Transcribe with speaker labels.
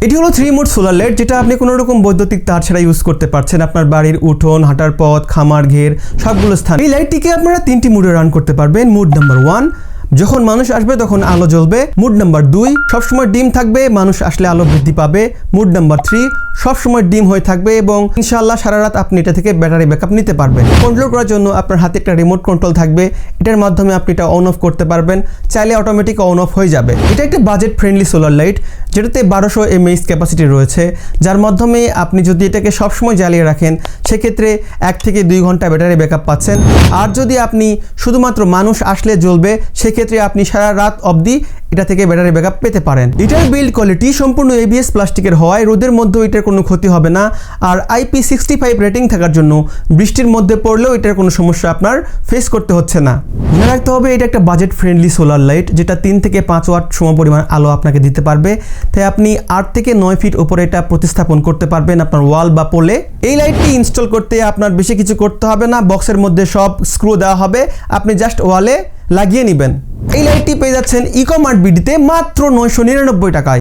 Speaker 1: এটি হলো 3 mode solar light, যেটা আপনি কোনো রকম বৈদ্যুতিক তার ছাড়া ইউজ করতে পারছেন আপনার বাড়ির উঠোন, হাঁটার পথ, খামার, ঘের সবগুলো স্থান। এই লাইটটিকে আপনারা 3টি মোডে রান করতে পারবেন। মোড নাম্বার 1, যখন মানুষ আসবে তখন আলো জ্বলবে। মোড নাম্বার 2, সবসময় ডিম থাকবে, মানুষ আসলে আলো বৃদ্ধি পাবে। মোড নাম্বার 3, সবসময় ডিম হয়ে থাকবে এবং ইনশাআল্লাহ সারা রাত আপনি এটা থেকে ব্যাটারি ব্যাকআপ নিতে পারবেন। কন্ট্রোল করার জন্য আপনার হাতে একটা রিমোট কন্ট্রোল থাকবে, এটার মাধ্যমে আপনি এটা অন অফ করতে পারবেন, চাইলে অটোমেটিক অন অফ হয়ে যাবে। এটা একটা বাজেট ফ্রেন্ডলি সোলার লাইট, যেটাতে 1200 mAh ক্যাপাসিটি রয়েছে, যার মাধ্যমে আপনি যদি এটাকে সবসময় জ্বালিয়ে রাখেন সেক্ষেত্রে 1 থেকে 2 ঘন্টা ব্যাটারি ব্যাকআপ পাচ্ছেন। আর যদি আপনি শুধুমাত্র মানুষ আসলে জ্বলবে সেক্ষেত্রে আপনি সারা রাত অবধি এটা থেকে ব্যাটারি ব্যাকআপ পেতে পারেন। এটার বিল্ড কোয়ালিটি সম্পূর্ণ ABS প্লাস্টিকের হওয়ায় রোদের মধ্যেও এটার কোনো ক্ষতি হবে না। আর IP65 রেটিং থাকার জন্য বৃষ্টির মধ্যে পড়লেও এটার কোনো সমস্যা আপনার ফেস করতে হচ্ছে না। মনে রাখতে হবে এটা একটা বাজেট ফ্রেন্ডলি সোলার লাইট, যেটা 3 থেকে 5 ওয়াট সমপরিমাণ আলো আপনাকে দিতে পারবে। তাই আপনি 8 থেকে 9 ফিট উপরে এটা প্রতিস্থাপন করতে পারবেন আপনার ওয়াল বা পোলে। এই লাইটটি ইনস্টল করতে আপনার বেশি কিছু করতে হবে না, বক্সের মধ্যে সব স্ক্রু দেওয়া হবে, আপনি জাস্ট ওয়ালে লাগিয়ে নেবেন। এই লাইটটি পেয়ে যাচ্ছেন ইকোমার্ট বিডিতে মাত্র 999 টাকায়।